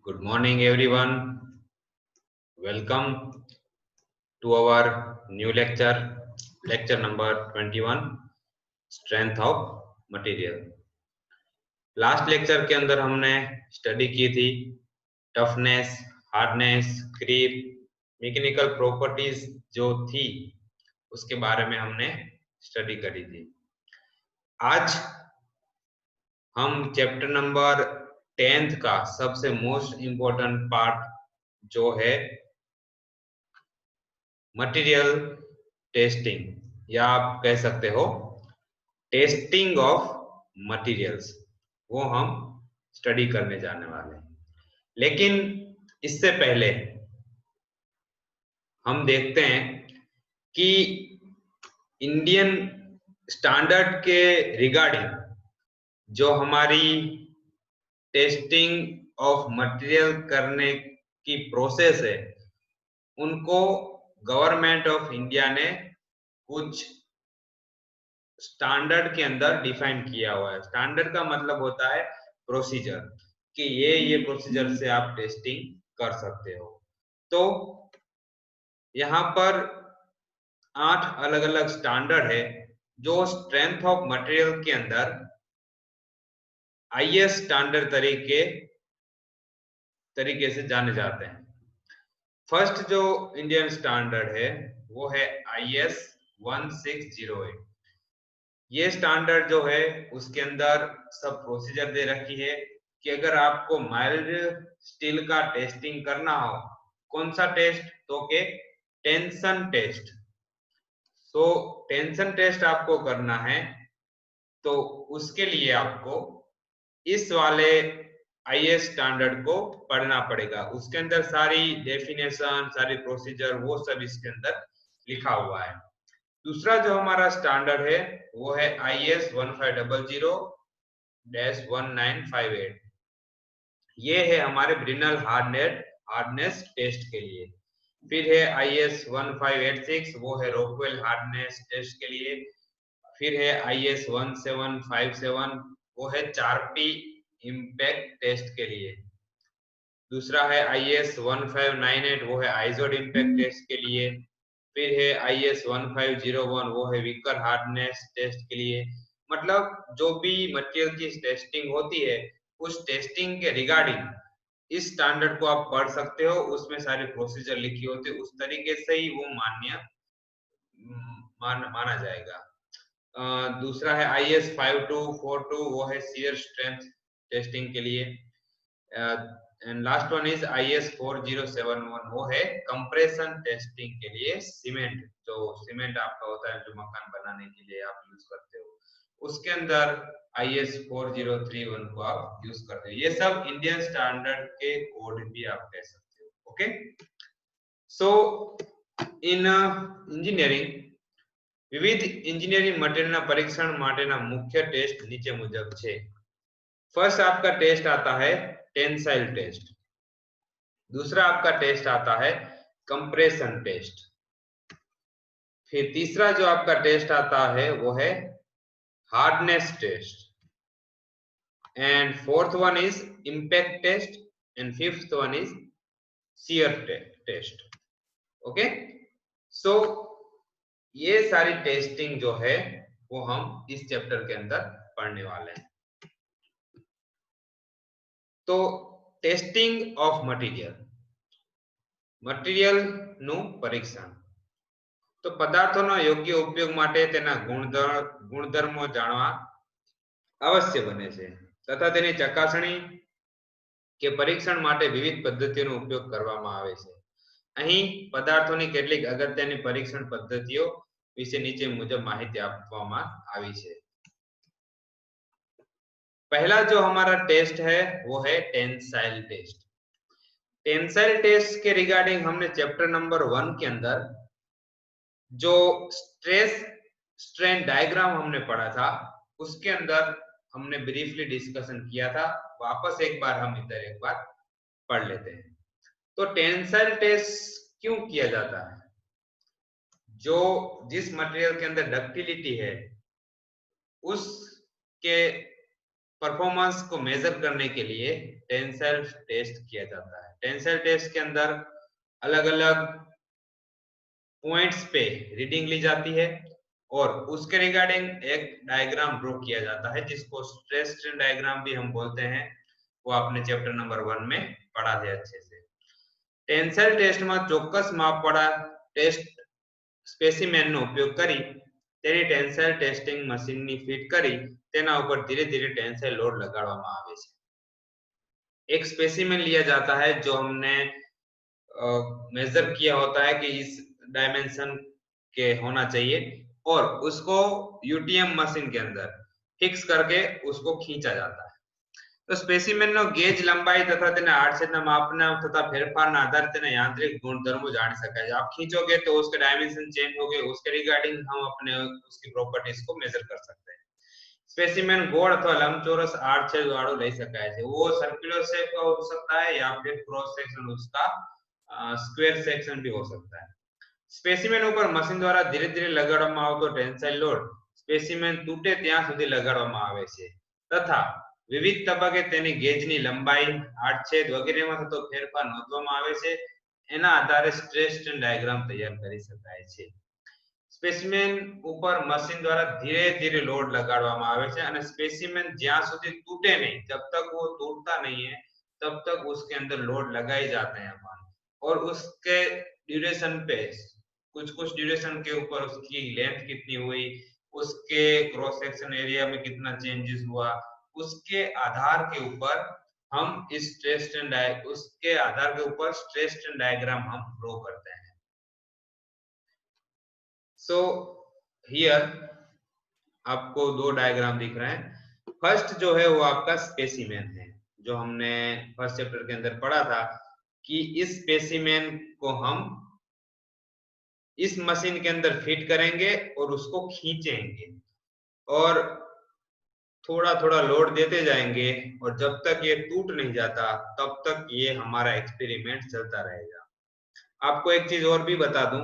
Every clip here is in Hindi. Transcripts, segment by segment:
Good morning, everyone. Welcome to our new lecture number 21, Strength of Material. Last lecture के अंदर हमने स्टडी की थी toughness, hardness, creep, mechanical properties जो थी उसके बारे में हमने स्टडी करी थी। आज हम चैप्टर नंबर 10th का सबसे मोस्ट इम्पोर्टेंट पार्ट जो है मटेरियल टेस्टिंग या आप कह सकते हो टेस्टिंग ऑफ मटेरियल्स, वो हम स्टडी करने जाने वाले हैं। लेकिन इससे पहले हम देखते हैं कि इंडियन स्टैंडर्ड के रिगार्डिंग जो हमारी टेस्टिंग ऑफ मटेरियल करने की प्रोसेस है उनको गवर्नमेंट ऑफ इंडिया ने कुछ स्टैंडर्ड के अंदर डिफाइन किया हुआ है। स्टैंडर्ड का मतलब होता है प्रोसीजर, कि ये प्रोसीजर से आप टेस्टिंग कर सकते हो। तो यहाँ पर 8 अलग अलग स्टैंडर्ड है जो स्ट्रेंथ ऑफ मटेरियल के अंदर आईएस स्टैंडर्ड तरीके से जाने जाते हैं। फर्स्ट जो इंडियन स्टैंडर्ड है वो है IS 1608। ये स्टैंडर्ड जो है उसके अंदर सब प्रोसीजर दे रखी है कि अगर आपको माइल्ड स्टील का टेस्टिंग करना हो, कौन सा टेस्ट, तो के टेंशन टेस्ट। तो टेंशन टेस्ट आपको करना है तो उसके लिए आपको इस वाले आईएस स्टैंडर्ड को पढ़ना पड़ेगा। उसके अंदर सारी डेफिनेशन, सारी प्रोसीजर, वो सब इसके अंदर लिखा हुआ है। दूसरा जो हमारा स्टैंडर्ड है वो है IS 1500-1958। ये है हमारे ब्रिनल हार्डनेस टेस्ट के लिए। फिर है IS 1586, वो है रॉकवेल हार्डनेस टेस्ट के लिए। फिर है IS 1757, वो है चारपी इम्पैक्ट टेस्ट के लिए। दूसरा है IS 1598, वो है आइजोड इम्पैक्ट टेस्ट के लिए। फिर है IS 1501, वो है विकर हार्डनेस टेस्ट के लिए। मतलब जो भी मटेरियल की टेस्टिंग होती है उस टेस्टिंग के रिगार्डिंग इस स्टैंडर्ड को आप पढ़ सकते हो। उसमें सारी प्रोसीजर लिखी होती है, उस तरीके से ही वो माना जाएगा। दूसरा है IS 5242, वो है शियर स्ट्रेंथ टेस्टिंग के लिए। And last one is IS 4071, वो है कंप्रेशन टेस्टिंग के लिए। सीमेंट आपका होता है जो मकान बनाने के लिए आप यूज करते हो, उसके अंदर IS 4031 को आप यूज करते हो। ये सब इंडियन स्टैंडर्ड के कोड भी आप कह सकते हो। ओके, सो इन इंजीनियरिंग વિવિધ એન્જિનિયરિંગ મટીરીયલના પરીક્ષણ માટેના મુખ્ય ટેસ્ટ નીચે મુજબ છે। फर्स्ट आपका टेस्ट आता है टेंसाइल टेस्ट। दूसरा आपका टेस्ट आता है कंप्रेशन टेस्ट। फिर तीसरा जो आपका टेस्ट आता है वो है hardness test. And fourth one is impact test. And fifth one is shear test. Okay, so ये सारी टेस्टिंग जो है वो हम इस चैप्टर के अंदर पढ़ने वाले हैं। तो टेस्टिंग ऑफ मटीरियल નું પરીક્ષણ। તો પદાર્થોનો યોગ્ય ઉપયોગ માટે તેના ગુણધર્મો જાણવા આવશ્ય બને છે તથા તેની ચકાસણી કે પરીક્ષણ માટે વિવિધ પદ્ધતિઓનો ઉપયોગ કરવામાં આવે છે। અહીં પદાર્થોની કેટલીક અગત્યની પરીક્ષણ પદ્ધતિઓ વિશે નીચે મુજબ માહિતી આપવામાં આવી છે। पहला जो हमारा टेस्ट है वो है टेंसाइल टेस्ट। टेंसाइल टेस्ट के रिगार्डिंग हमने चैप्टर नंबर 1 के अंदर जो स्ट्रेस स्ट्रेन डायग्राम हमने पढ़ा था उसके अंदर हमने ब्रीफली डिस्कशन किया था। वापस एक बार हम इधर एक बार पढ़ लेते हैं। तो टेंसाइल टेस्ट क्यों किया जाता है? जो जिस मटेरियल के अंदर डक्टिलिटी है उसके परफॉर्मेंस को मेजर करने के लिए टेंसाइल टेस्ट किया जाता है। टेंसाइल टेस्ट के अंदर अलग अलग पॉइंट्स पे रीडिंग ली जाती है और उसके रिगार्डिंग एक डायग्राम ड्रॉ किया जाता है जिसको स्ट्रेस स्ट्रेन डायग्राम भी हम बोलते हैं। वो आपने चैप्टर नंबर 1 में पढ़ा है अच्छे से। टेंसाइल टेस्ट में ચોક્કસ માપવાળા ટેસ્ટ સ્પેસિમેનનો ઉપયોગ કરી તેની ટેન્સાઇલ ટેસ્ટિંગ મશીનની ફિટ કરી તેના ઉપર ધીરે ધીરે ટેન્સાઇલ લોડ લગાડવામાં આવે છે। एक स्पेसिमेन लिया जाता है जो हमने मेजर किया होता है कि इस डायमेंशन के होना चाहिए और उसको यूटीएम मशीन के अंदर फिक्स करके उसको खींचा जाता है। तो स्पेसिमेनનો ગેજ લંબાઈ તથા તેના આડછેદના માપના તથા ફેરફારના આધારે તેના યાંત્રિક ગુણધર્મો જાણી શકાય છે। आप खींचोगे तो उसके डायमेंशन चेंज होंगे, उसके रिगार्डिंग हम अपने उसकी प्रॉपर्टीज को मेजर कर सकते हैं। स्पेसिमेन गोल अथवा लंबचौरस आड़छेद वाળો લઈ શકાય છે। वो सर्कुलर शेप का हो सकता है या फिर क्रॉस सेक्शन उसका स्क्वायर सेक्शन भी हो सकता है। स्पेसिमेन ऊपर मशीन द्वारा धीरे धीरे लगाडવામાં આવતો ટેન્સાઇલ લોડ સ્પેસિમેન તૂટે ત્યાં સુધી લગાડવામાં આવે છે તથા વિવિધ તબક્કે તેની ગેજની લંબાઈ, આડછેદ વગેરેમાં થતો ફેરફાર નોંધવામાં આવે છે। એના આધારે સ્ટ્રેસ સ્ટ્રેન ડાયાગ્રામ તૈયાર કરી શકાય છે। સ્પેસિમેન ઉપર મશીન द्वारा धीरे धीरे लोड लगाडવામાં આવે છે અને स्पेसिमेन જ્યાં સુધી તૂટે नहीं, जब तक वो टूटता नहीं है तब तक उसके अंदर लोड लगाए जाते हैं अपन और उसके ड्यूरेशन पे कुछ कुछ ड्यूरेशन के ऊपर उसकी लेंथ कितनी हुई, उसके क्रॉस सेक्शन एरिया में कितना चेंजेस हुआ, उसके आधार के ऊपर हम इस उसके आधार के ऊपर स्ट्रेस स्ट्रेन डायग्राम हम ड्रॉ करते हैं। सो हियर आपको दो डायग्राम दिख रहे हैं। फर्स्ट जो है वो आपका स्पेसिमेन है जो हमने फर्स्ट चैप्टर के अंदर पढ़ा था कि इस स्पेसिमेन को हम इस मशीन के अंदर फिट करेंगे और उसको खींचेंगे और थोड़ा थोड़ा लोड देते जाएंगे और जब तक ये टूट नहीं जाता तब तक ये हमारा एक्सपेरिमेंट चलता रहेगा। आपको एक चीज और भी बता दूं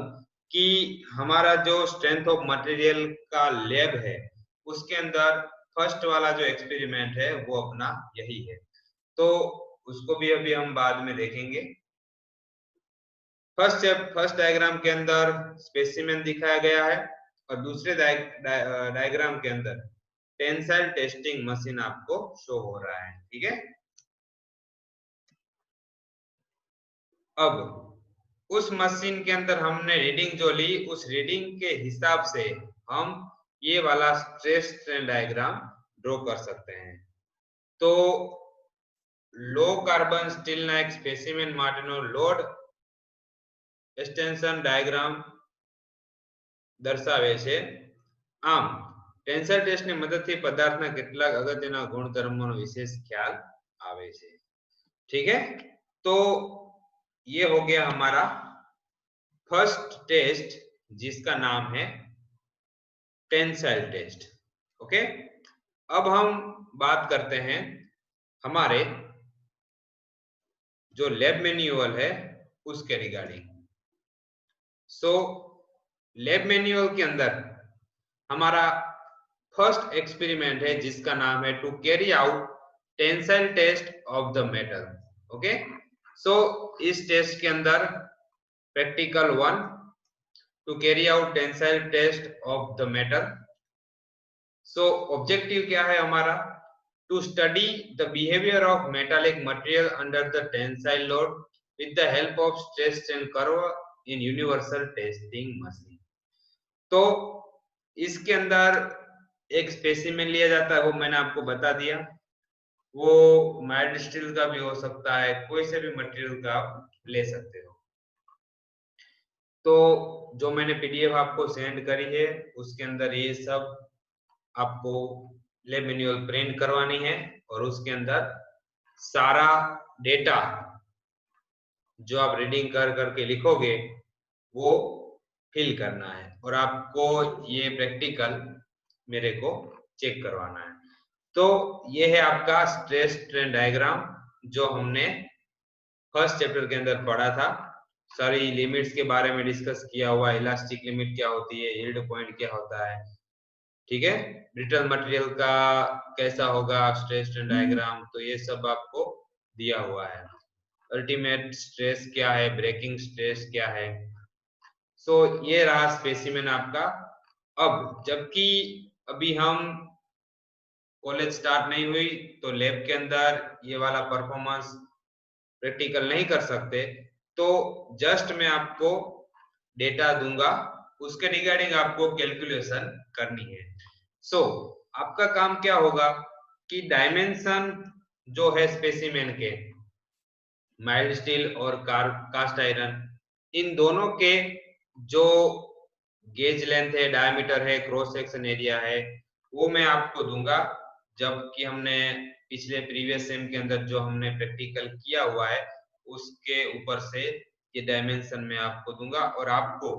कि हमारा जो स्ट्रेंथ ऑफ मटेरियल का लैब है उसके अंदर फर्स्ट वाला जो एक्सपेरिमेंट है वो अपना यही है, तो उसको भी अभी हम बाद में देखेंगे। फर्स्ट डायग्राम के अंदर स्पेसिमेन दिखाया गया है और दूसरे डायग्राम के अंदर टेंसाइल टेस्टिंग मशीन आपको शो हो रहा है। ठीक है, अब उस मशीन के अंदर हमने रीडिंग जो ली उस रीडिंग के हिसाब से हम ये वाला स्ट्रेस स्ट्रेन डायग्राम ड्रॉ कर सकते हैं। तो लो कार्बन स्टील ना एक स्पेसिमेन माटेनो लोड एक्सटेंशन डायग्राम दर्शावे छे। आम टेंसाइल टेस्ट ની મદદથી પદાર્થના કેટલાક અગત્યના ગુણધર્મોનો વિશેષ ખ્યાલ આવે છે। ठीक है, तो ये हो गया हमारा फर्स्ट टेस्ट जिसका नाम है टेंसाइल टेस्ट। ओके, अब हम बात करते हैं हमारे जो लैब मैन्युअल है उसके रिगार्डिंग। सो लैब मैन्युअल के अंदर हमारा फर्स्ट एक्सपेरिमेंट है जिसका नाम है to carry out tensile test of the metal. Okay, so इस टेस्ट के अंदर practical 1 to carry out tensile test of the metal. So objective क्या है हमारा? To study the behaviour of metallic material under the tensile load with the help of stress strain curve in universal testing machine. तो इसके अंदर एक स्पेसिमेन लिया जाता है, वो मैंने आपको बता दिया, वो माइल्ड स्टील का भी हो सकता है, कोई से भी मटेरियल का आप ले सकते हो। तो जो मैंने पीडीएफ आपको सेंड करी है उसके अंदर ये सब आपको लैब मैन्युअल प्रिंट करवानी है और उसके अंदर सारा डेटा जो आप रीडिंग कर करके लिखोगे वो फिल करना है और आपको ये प्रैक्टिकल मेरे को चेक करवाना है। तो ये है आपका स्ट्रेस स्ट्रेन डायग्राम जो हमने फर्स्ट चैप्टर के अंदर पढ़ा था। सारी लिमिट्स के बारे में डिस्कस किया हुआ, इलास्टिक लिमिट क्या होती है, यील्ड पॉइंट क्या होता है, ठीक है। ब्रिटल मटेरियल का कैसा होगा स्ट्रेस स्ट्रेन डायग्राम, तो ये सब आपको दिया हुआ है। अल्टीमेट स्ट्रेस क्या है, ब्रेकिंग स्ट्रेस क्या है। सो ये रहा स्पेसिमेन आपका। अब जबकि अभी हम कॉलेज स्टार्ट नहीं हुई तो लैब के अंदर ये वाला परफॉर्मेंस प्रैक्टिकल नहीं कर सकते, तो जस्ट मैं आपको डेटा दूंगा, उसके रिगार्डिंग आपको कैलकुलेशन करनी है। सो आपका काम क्या होगा कि डायमेंशन जो है स्पेसिमेन के, माइल्ड स्टील और कास्ट आयरन, इन दोनों के जो गेज लेंथ है, डायमीटर है, क्रॉस सेक्शन एरिया है, वो मैं आपको दूंगा। जबकि हमने पिछले प्रीवियस सेम के अंदर जो हमने प्रैक्टिकल किया हुआ है उसके ऊपर से ये डायमेंशन मैं आपको दूंगा, और आपको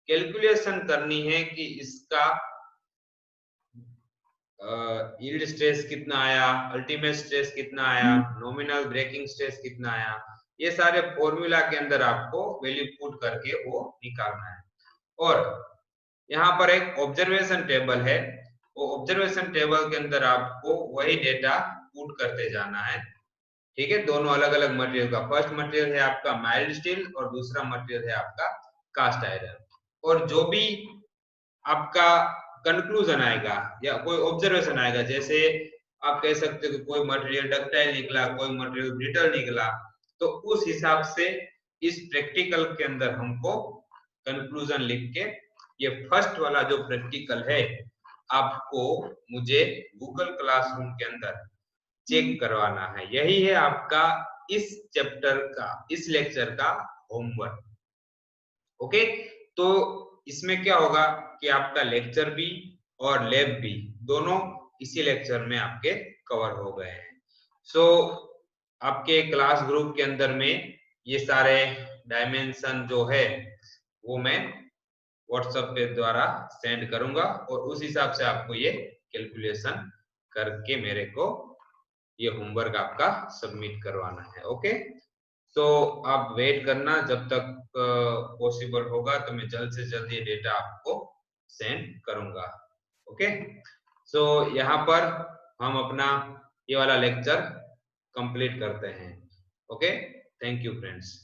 कैलकुलेशन करनी है कि इसका यील्ड स्ट्रेस कितना आया, अल्टीमेट स्ट्रेस कितना आया, नॉमिनल ब्रेकिंग स्ट्रेस कितना आया। ये सारे फॉर्मूला के अंदर आपको वैल्यू पुट करके वो निकालना है। और यहाँ पर एक ऑब्जर्वेशन टेबल है, वो ऑब्जर्वेशन टेबल के अंदर आपको वही डेटा पुट करते जाना है। ठीक है, दोनों अलग अलग मटेरियल का, फर्स्ट मटेरियल है आपका माइल्ड स्टील और दूसरा मटेरियल है आपका कास्ट आयरन। और जो भी आपका कंक्लूजन आएगा या कोई ऑब्जर्वेशन आएगा, जैसे आप कह सकते हो कि कोई मटेरियल डक्टाइल निकला, कोई मटेरियल ब्रिटल निकला, तो उस हिसाब से इस प्रैक्टिकल के अंदर हमको कंक्लूजन लिख के, ये फर्स्ट वाला जो प्रैक्टिकल है आपको मुझे गूगल क्लासरूम के अंदर चेक करवाना है। यही है आपका इस चैप्टर का, इस लेक्चर का होमवर्क। ओके, तो इसमें क्या होगा कि आपका लेक्चर भी और लैब भी दोनों इसी लेक्चर में आपके कवर हो गए हैं। सो आपके क्लास ग्रुप के अंदर में ये सारे डायमेंशन जो है वो मैं व्हाट्सएप पे द्वारा सेंड करूंगा, और उस हिसाब से आपको ये कैलकुलेशन करके मेरे को ये होमवर्क आपका सबमिट करवाना है। ओके, तो आप वेट करना, जब तक पॉसिबल होगा तो मैं जल्द से जल्द ये डेटा आपको सेंड करूंगा। ओके, सो यहाँ पर हम अपना ये वाला लेक्चर कंप्लीट करते हैं। Okay, thank you friends.